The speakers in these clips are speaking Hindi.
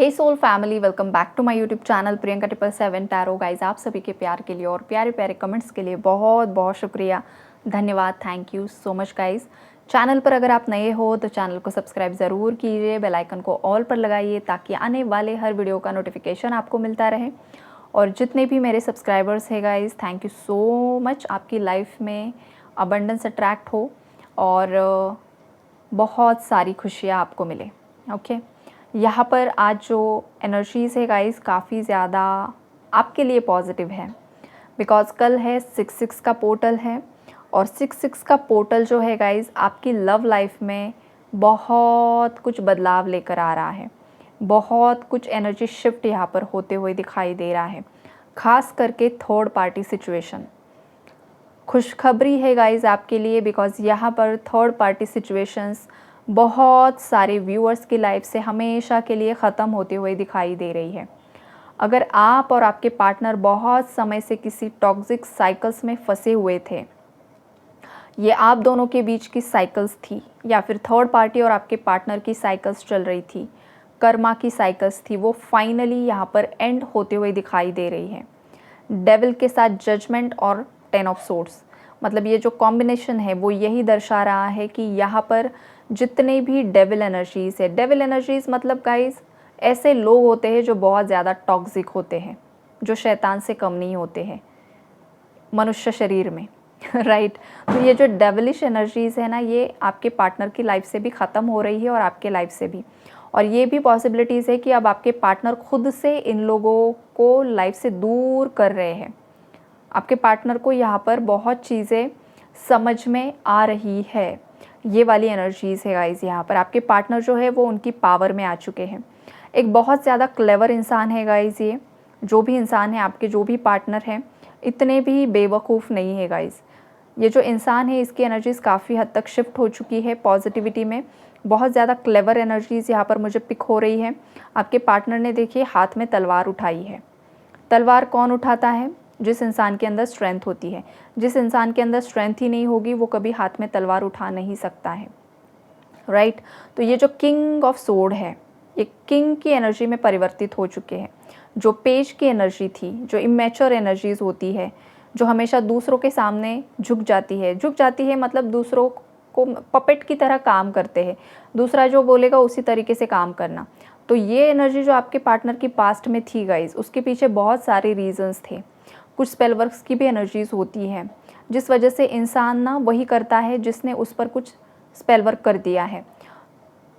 Hey soul family, welcome back to my YouTube channel Priyanka 777 tarot. Guys, आप सभी के प्यार के लिए और प्यारे प्यारे कमेंट्स के लिए बहुत बहुत शुक्रिया, धन्यवाद, thank you so much guys. Channel पर अगर आप नए हो तो चैनल को सब्सक्राइब ज़रूर कीजिए, बेल आइकन को ऑल पर लगाइए ताकि आने वाले हर वीडियो का नोटिफिकेशन आपको मिलता रहे। और जितने भी मेरे सब्सक्राइबर्स हैं guys, thank you so much. आपकी लाइफ में अबंडेंस अट्रैक्ट हो और बहुत सारी खुशियाँ आपको मिले। ओके, यहाँ पर आज जो एनर्जीज़ है गाइस, काफ़ी ज़्यादा आपके लिए पॉजिटिव है। बिकॉज़ कल है 6-6 का पोर्टल है और 6-6 का पोर्टल जो है गाइस, आपकी लव लाइफ में बहुत कुछ बदलाव लेकर आ रहा है। बहुत कुछ एनर्जी शिफ्ट यहाँ पर होते हुए दिखाई दे रहा है, ख़ास करके थर्ड पार्टी सिचुएशन। खुशखबरी है गाइज़ आपके लिए, बिकॉज़ यहाँ पर थर्ड पार्टी सिचुएशंस बहुत सारे व्यूअर्स की लाइफ से हमेशा के लिए ख़त्म होते हुए दिखाई दे रही है। अगर आप और आपके पार्टनर बहुत समय से किसी टॉक्सिक साइकिल्स में फंसे हुए थे, ये आप दोनों के बीच की साइकिल्स थी या फिर थर्ड पार्टी और आपके पार्टनर की साइकिल्स चल रही थी, कर्मा की साइकिल्स थी, वो फाइनली यहाँ पर एंड होते हुए दिखाई दे रही है। डेविल के साथ जजमेंट और 10 ऑफ सोर्ड्स, मतलब ये जो कॉम्बिनेशन है वो यही दर्शा रहा है कि यहाँ पर जितने भी डेविल एनर्जीज़ है, डेविल एनर्जीज़ मतलब गाइस ऐसे लोग होते हैं जो बहुत ज़्यादा टॉक्सिक होते हैं, जो शैतान से कम नहीं होते हैं मनुष्य शरीर में राइट। तो ये जो डेविलिश एनर्जीज़ है ना, ये आपके पार्टनर की लाइफ से भी ख़त्म हो रही है और आपके लाइफ से भी। और ये भी पॉसिबिलिटीज़ है कि अब आपके पार्टनर खुद से इन लोगों को लाइफ से दूर कर रहे हैं। आपके पार्टनर को यहाँ पर बहुत चीज़ें समझ में आ रही है, ये वाली एनर्जीज़ है गाइस। यहाँ पर आपके पार्टनर जो है वो उनकी पावर में आ चुके हैं। एक बहुत ज़्यादा क्लेवर इंसान है गाइस, ये जो भी इंसान है, आपके जो भी पार्टनर हैं, इतने भी बेवकूफ़ नहीं है गाइस। ये जो इंसान है इसकी एनर्जीज़ काफ़ी हद तक शिफ्ट हो चुकी है पॉजिटिविटी में। बहुत ज़्यादा क्लेवर एनर्जीज़ यहाँ पर मुझे पिक हो रही है। आपके पार्टनर ने देखिए हाथ में तलवार उठाई है। तलवार कौन उठाता है? जिस इंसान के अंदर स्ट्रेंथ होती है। जिस इंसान के अंदर स्ट्रेंथ ही नहीं होगी वो कभी हाथ में तलवार उठा नहीं सकता है, राइट। तो ये जो किंग ऑफ सोर्ड है, ये किंग की एनर्जी में परिवर्तित हो चुके हैं। जो पेज की एनर्जी थी, जो इमेच्योर एनर्जीज होती है, जो हमेशा दूसरों के सामने झुक जाती है मतलब दूसरों को पपेट की तरह काम करते हैं, दूसरा जो बोलेगा उसी तरीके से काम करना। तो ये एनर्जी जो आपके पार्टनर की पास्ट में थी गाइज, उसके पीछे बहुत सारे रीजंस थे। कुछ स्पेल वर्क्स की भी एनर्जीज होती है, जिस वजह से इंसान ना वही करता है जिसने उस पर कुछ स्पेल वर्क कर दिया है।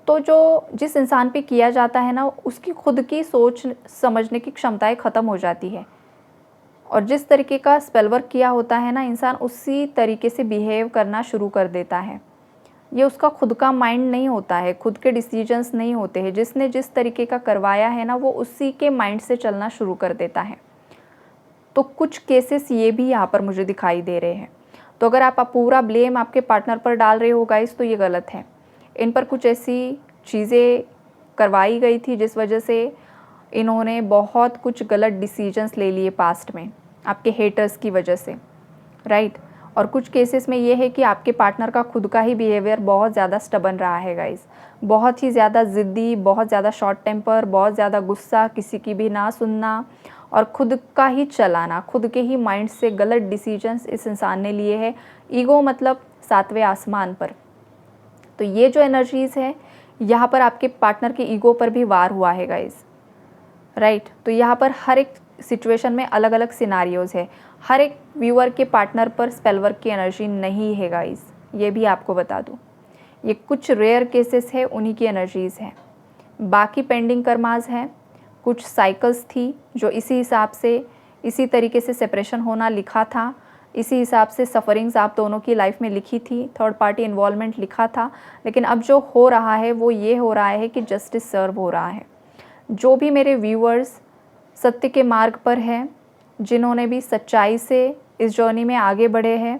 तो जो जिस इंसान पे किया जाता है ना, उसकी खुद की सोच समझने की क्षमताएं ख़त्म हो जाती है। और जिस तरीके का स्पेल वर्क किया होता है ना, इंसान उसी तरीके से बिहेव करना शुरू कर देता है। ये उसका खुद का माइंड नहीं होता है, खुद के डिसीजंस नहीं होते हैं। जिसने जिस तरीके का करवाया है ना, वो उसी के माइंड से चलना शुरू कर देता है। तो कुछ केसेस ये भी यहाँ पर मुझे दिखाई दे रहे हैं। तो अगर आप पूरा ब्लेम आपके पार्टनर पर डाल रहे हो गाइस, तो ये गलत है। इन पर कुछ ऐसी चीज़ें करवाई गई थी जिस वजह से इन्होंने बहुत कुछ गलत डिसीजंस ले लिए पास्ट में, आपके हेटर्स की वजह से, राइट। और कुछ केसेस में ये है कि आपके पार्टनर का खुद का ही बिहेवियर बहुत ज़्यादा स्टबन रहा है गाइस, बहुत ही ज़्यादा ज़िद्दी, बहुत ज़्यादा शॉर्ट टेम्पर, बहुत ज़्यादा गुस्सा, किसी की भी ना सुनना और खुद का ही चलाना, खुद के ही माइंड से गलत डिसीजंस इस इंसान ने लिए हैं। ईगो मतलब 7वें आसमान पर। तो ये जो एनर्जीज़ है, यहाँ पर आपके पार्टनर के ईगो पर भी वार हुआ है गाइस, राइट। तो यहाँ पर हर एक सिचुएशन में अलग अलग सिनारियोज़ है। हर एक व्यूअर के पार्टनर पर स्पेल वर्क की एनर्जी नहीं है गाइस, ये भी आपको बता दूँ। ये कुछ रेयर केसेस है, उन्हीं की एनर्जीज़ हैं। बाकी पेंडिंग कर्मास हैं, कुछ साइकिल्स थी जो इसी हिसाब से, इसी तरीके से सेपरेशन होना लिखा था, इसी हिसाब से सफ़रिंग्स आप दोनों की लाइफ में लिखी थी, थर्ड पार्टी इन्वॉल्वमेंट लिखा था। लेकिन अब जो हो रहा है वो ये हो रहा है कि जस्टिस सर्व हो रहा है। जो भी मेरे व्यूअर्स सत्य के मार्ग पर हैं, जिन्होंने भी सच्चाई से इस जर्नी में आगे बढ़े हैं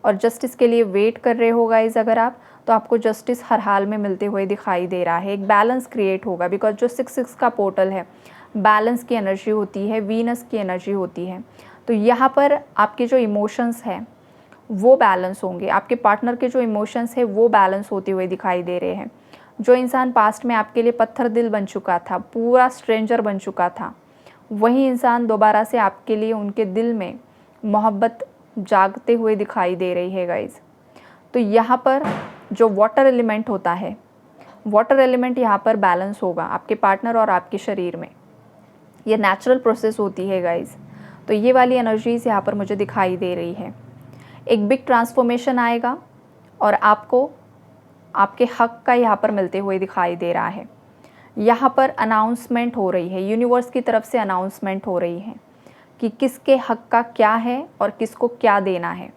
और जस्टिस के लिए वेट कर रहे हो गाइस, अगर आप, तो आपको जस्टिस हर हाल में मिलते हुए दिखाई दे रहा है। एक बैलेंस क्रिएट होगा, बिकॉज जो 6-6 का पोर्टल है, बैलेंस की एनर्जी होती है, वीनस की एनर्जी होती है। तो यहाँ पर आपके जो इमोशंस हैं वो बैलेंस होंगे, आपके पार्टनर के जो इमोशंस है वो बैलेंस होते हुए दिखाई दे रहे हैं। जो इंसान पास्ट में आपके लिए पत्थर दिल बन चुका था, पूरा स्ट्रेंजर बन चुका था, वही इंसान दोबारा से आपके लिए उनके दिल में मोहब्बत जागते हुए दिखाई दे रही है गाइज़। तो यहाँ पर जो वाटर एलिमेंट होता है, वाटर एलिमेंट यहाँ पर बैलेंस होगा आपके पार्टनर और आपके शरीर में। ये नेचुरल प्रोसेस होती है गाइज़। तो ये वाली एनर्जीज़ यहाँ पर मुझे दिखाई दे रही है। एक बिग ट्रांसफॉर्मेशन आएगा और आपको आपके हक का यहाँ पर मिलते हुए दिखाई दे रहा है। यहाँ पर अनाउंसमेंट हो रही है, यूनिवर्स की तरफ से अनाउंसमेंट हो रही है कि किसके हक का क्या है और किसको क्या देना है।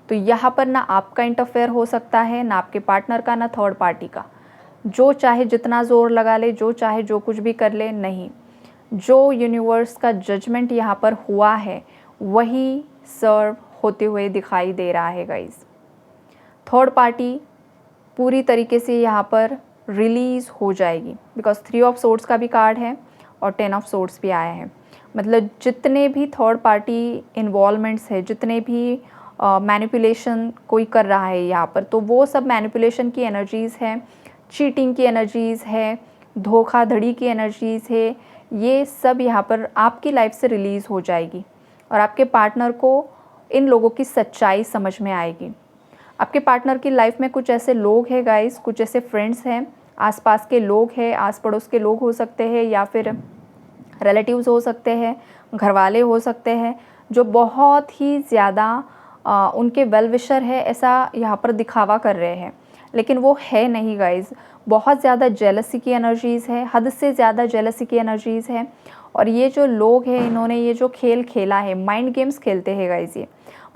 तो यहाँ पर ना आपका इंटरफेयर हो सकता है, ना आपके पार्टनर का, ना थर्ड पार्टी का। जो चाहे जितना ज़ोर लगा ले, जो चाहे जो कुछ भी कर ले, नहीं, जो यूनिवर्स का जजमेंट यहाँ पर हुआ है वही सर्व होते हुए दिखाई दे रहा है गाइज़। थर्ड पार्टी पूरी तरीके से यहाँ पर रिलीज़ हो जाएगी, बिकॉज 3 ऑफ सोर्ड्स का भी कार्ड है और 10 ऑफ सोर्ड्स भी आया है। मतलब जितने भी थर्ड पार्टी इन्वॉल्वमेंट्स है, जितने भी मैनिपुलेशन कोई कर रहा है यहाँ पर, तो वो सब मैनिपुलेशन की एनर्जीज़ हैं, चीटिंग की एनर्जीज़ है, धोखाधड़ी की एनर्जीज़ है, ये सब यहाँ पर आपकी लाइफ से रिलीज़ हो जाएगी और आपके पार्टनर को इन लोगों की सच्चाई समझ में आएगी। आपके पार्टनर की लाइफ में कुछ ऐसे लोग हैं गाइस, कुछ ऐसे फ्रेंड्स हैं, आसपास के लोग हैं, आस पड़ोस के लोग हो सकते हैं या फिर रिलेटिव्स हो सकते हैं, घर वाले हो सकते हैं, जो बहुत ही ज़्यादा उनके वेल विशर है ऐसा यहाँ पर दिखावा कर रहे हैं, लेकिन वो है नहीं गाइज़। बहुत ज़्यादा जेलसी की एनर्जीज़ है, हद से ज़्यादा जेलसी की एनर्जीज़ है। और ये जो लोग हैं, इन्होंने ये जो खेल खेला है, माइंड गेम्स खेलते हैं गाइज़। ये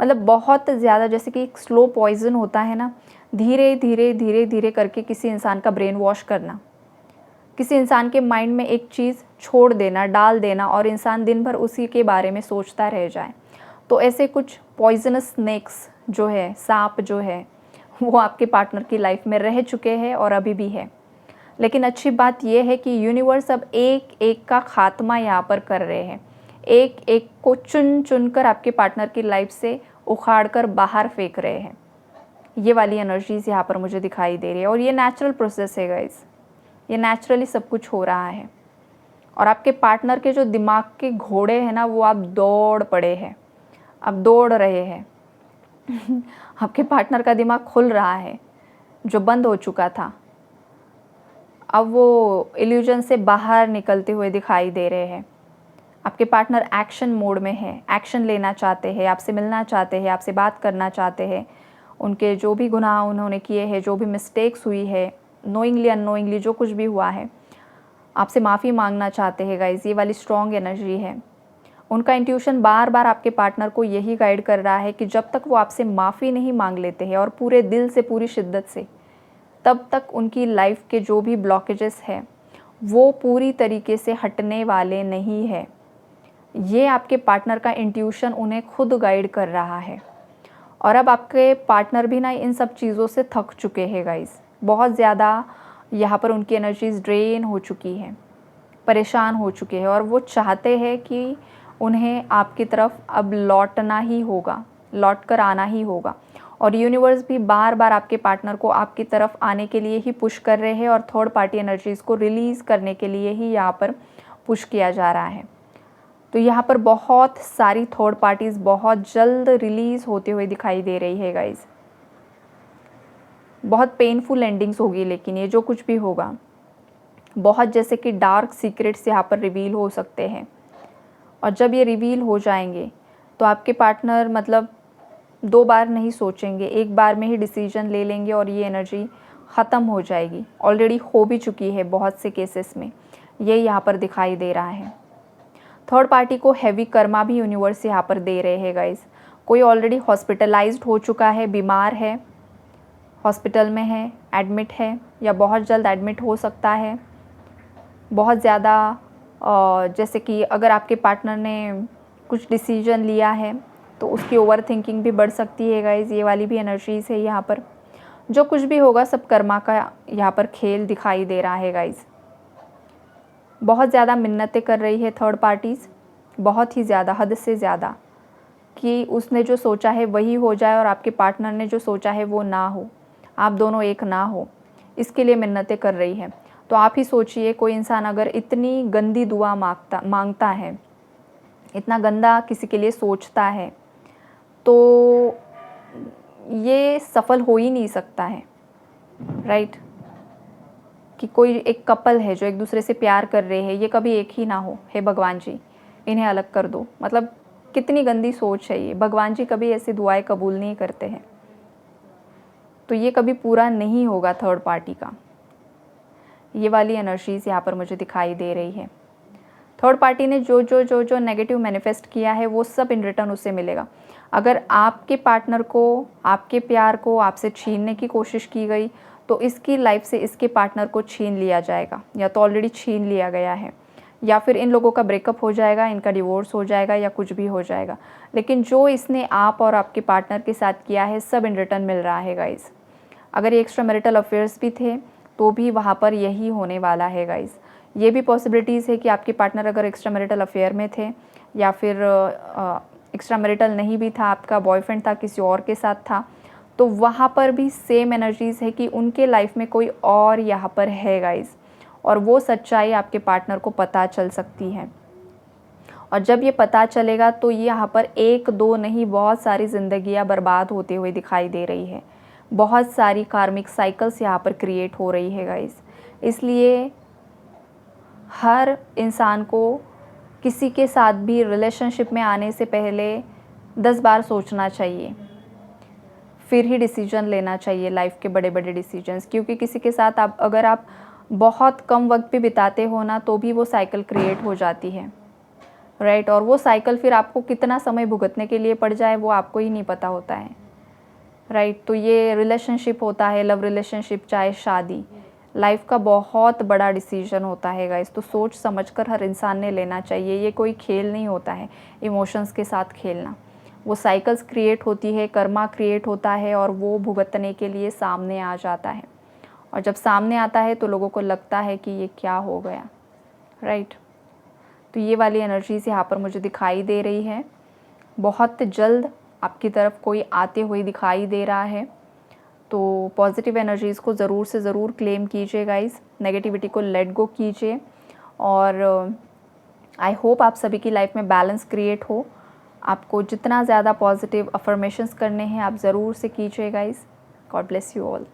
मतलब बहुत ज़्यादा, जैसे कि एक स्लो पॉइजन होता है ना, धीरे धीरे धीरे धीरे करके किसी इंसान का ब्रेन वॉश करना, किसी इंसान के माइंड में एक चीज़ छोड़ देना, डाल देना और इंसान दिन भर उसी के बारे में सोचता रह जाए। तो ऐसे कुछ पॉइजनस स्नेक्स जो है, सांप जो है, वो आपके पार्टनर की लाइफ में रह चुके हैं और अभी भी है। लेकिन अच्छी बात यह है कि यूनिवर्स अब एक एक का खात्मा यहाँ पर कर रहे हैं, एक एक को चुन चुन कर आपके पार्टनर की लाइफ से उखाड़ कर बाहर फेंक रहे हैं। ये वाली एनर्जीज़ यहाँ पर मुझे दिखाई दे रही है और ये नेचुरल प्रोसेस है गाइस, ये नेचुरली सब कुछ हो रहा है। और आपके पार्टनर के जो दिमाग के घोड़े हैं ना, वो आप दौड़ पड़े हैं, अब दौड़ रहे हैं। आपके पार्टनर का दिमाग खुल रहा है, जो बंद हो चुका था, अब वो इल्यूजन से बाहर निकलते हुए दिखाई दे रहे हैं। आपके पार्टनर एक्शन मोड में है, एक्शन लेना चाहते हैं, आपसे मिलना चाहते हैं, आपसे बात करना चाहते हैं। उनके जो भी गुनाह उन्होंने किए हैं, जो भी मिस्टेक्स हुई है, नोइंगली अननोइंगली जो कुछ भी हुआ है, आपसे माफ़ी मांगना चाहते हैं गाइज़। ये वाली स्ट्रॉन्ग एनर्जी है। उनका इंट्यूशन बार बार आपके पार्टनर को यही गाइड कर रहा है कि जब तक वो आपसे माफ़ी नहीं मांग लेते हैं और पूरे दिल से, पूरी शिद्दत से, तब तक उनकी लाइफ के जो भी ब्लॉकेजेस हैं वो पूरी तरीके से हटने वाले नहीं है। ये आपके पार्टनर का इंट्यूशन उन्हें खुद गाइड कर रहा है। और अब आपके पार्टनर भी ना इन सब चीज़ों से थक चुके हैं गाइज़। बहुत ज़्यादा यहाँ पर उनकी एनर्जीज ड्रेन हो चुकी हैं, परेशान हो चुके हैं और वो चाहते हैं कि उन्हें आपकी तरफ अब लौटना ही होगा, लौट कर आना ही होगा। और यूनिवर्स भी बार बार आपके पार्टनर को आपकी तरफ आने के लिए ही पुश कर रहे हैं और थर्ड पार्टी एनर्जीज़ को रिलीज़ करने के लिए ही यहाँ पर पुश किया जा रहा है। तो यहाँ पर बहुत सारी थर्ड पार्टीज़ बहुत जल्द रिलीज़ होते हुए दिखाई दे रही है गाइज़। बहुत पेनफुल एंडिंग्स होगी, लेकिन ये जो कुछ भी होगा, बहुत जैसे कि डार्क सीक्रेट्स यहाँ पर रिवील हो सकते हैं। और जब ये रिवील हो जाएंगे तो आपके पार्टनर मतलब 2 बार नहीं सोचेंगे, एक बार में ही डिसीजन ले लेंगे और ये एनर्जी ख़त्म हो जाएगी। ऑलरेडी हो भी चुकी है बहुत से केसेस में, ये यहाँ पर दिखाई दे रहा है। थर्ड पार्टी को हैवी कर्मा भी यूनिवर्स यहाँ पर दे रहे हैं गाइस। कोई ऑलरेडी हॉस्पिटलाइज्ड हो चुका है, बीमार है, हॉस्पिटल में है, एडमिट है या बहुत जल्द एडमिट हो सकता है। बहुत ज़्यादा जैसे कि अगर आपके पार्टनर ने कुछ डिसीजन लिया है तो उसकी ओवर थिंकिंग भी बढ़ सकती है गाइज़। ये वाली भी एनर्जीज़ है यहाँ पर। जो कुछ भी होगा सब कर्मा का यहाँ पर खेल दिखाई दे रहा है गाइज़। बहुत ज़्यादा मिन्नतें कर रही है थर्ड पार्टीज़, बहुत ही ज़्यादा, हद से ज़्यादा, कि उसने जो सोचा है वही हो जाए और आपके पार्टनर ने जो सोचा है वो ना हो, आप दोनों एक ना हो। इसके लिए मिन्नतें कर रही है। तो आप ही सोचिए, कोई इंसान अगर इतनी गंदी दुआ मांगता है, इतना गंदा किसी के लिए सोचता है, तो ये सफल हो ही नहीं सकता है, राइट। कि कोई एक कपल है जो एक दूसरे से प्यार कर रहे हैं, ये कभी एक ही ना हो, हे भगवान जी इन्हें अलग कर दो। मतलब कितनी गंदी सोच है ये। भगवान जी कभी ऐसी दुआएं कबूल नहीं करते हैं, तो ये कभी पूरा नहीं होगा थर्ड पार्टी का। ये वाली एनर्जीज यहाँ पर मुझे दिखाई दे रही है। थर्ड पार्टी ने जो जो जो जो नेगेटिव मैनिफेस्ट किया है वो सब इन रिटर्न उससे मिलेगा। अगर आपके पार्टनर को, आपके प्यार को आपसे छीनने की कोशिश की गई, तो इसकी लाइफ से इसके पार्टनर को छीन लिया जाएगा, या तो ऑलरेडी छीन लिया गया है, या फिर इन लोगों का ब्रेकअप हो जाएगा, इनका डिवोर्स हो जाएगा, या कुछ भी हो जाएगा। लेकिन जो इसने आप और आपके पार्टनर के साथ किया है, सब इन रिटर्न मिल रहा है गाइज़। अगर ये एक्स्ट्रा मैरिटल अफेयर्स भी थे तो भी वहाँ पर यही होने वाला है गाइज़। ये भी पॉसिबिलिटीज़ है कि आपके पार्टनर अगर एक्स्ट्रा मैरिटल अफेयर में थे, या फिर एक्स्ट्रा मैरिटल नहीं भी था, आपका बॉयफ्रेंड था, किसी और के साथ था, तो वहाँ पर भी सेम एनर्जीज़ है कि उनके लाइफ में कोई और यहाँ पर है गाइज़, और वो सच्चाई आपके पार्टनर को पता चल सकती है। और जब ये पता चलेगा तो ये यहाँ पर एक दो नहीं, बहुत सारी ज़िंदगियाँ बर्बाद होते हुए दिखाई दे रही है। बहुत सारी कार्मिक साइकिल्स यहाँ पर क्रिएट हो रही है गाइस। इसलिए हर इंसान को किसी के साथ भी रिलेशनशिप में आने से पहले 10 बार सोचना चाहिए, फिर ही डिसीजन लेना चाहिए लाइफ के बड़े बड़े डिसीजंस। क्योंकि किसी के साथ अगर आप बहुत कम वक्त पे बिताते हो ना, तो भी वो साइकिल क्रिएट हो जाती है, राइट। और वो साइकिल फिर आपको कितना समय भुगतने के लिए पड़ जाए वो आपको ही नहीं पता होता है, राइट। तो ये रिलेशनशिप होता है, लव रिलेशनशिप चाहे शादी, लाइफ का बहुत बड़ा डिसीजन होता है गाइस। तो सोच समझकर हर इंसान ने लेना चाहिए। ये कोई खेल नहीं होता है इमोशंस के साथ खेलना। वो साइकिल्स क्रिएट होती है, कर्मा क्रिएट होता है, और वो भुगतने के लिए सामने आ जाता है। और जब सामने आता है तो लोगों को लगता है कि ये क्या हो गया, राइट। तो ये वाली एनर्जीज यहाँ पर मुझे दिखाई दे रही है। बहुत जल्द आपकी तरफ कोई आते हुए दिखाई दे रहा है। तो पॉजिटिव एनर्जीज़ को ज़रूर से ज़रूर क्लेम कीजिए गाइस, नेगेटिविटी को लेट गो कीजिए। और आई होप आप सभी की लाइफ में बैलेंस क्रिएट हो। आपको जितना ज़्यादा पॉजिटिव अफर्मेशंस करने हैं आप ज़रूर से कीजिए guys. God bless you all.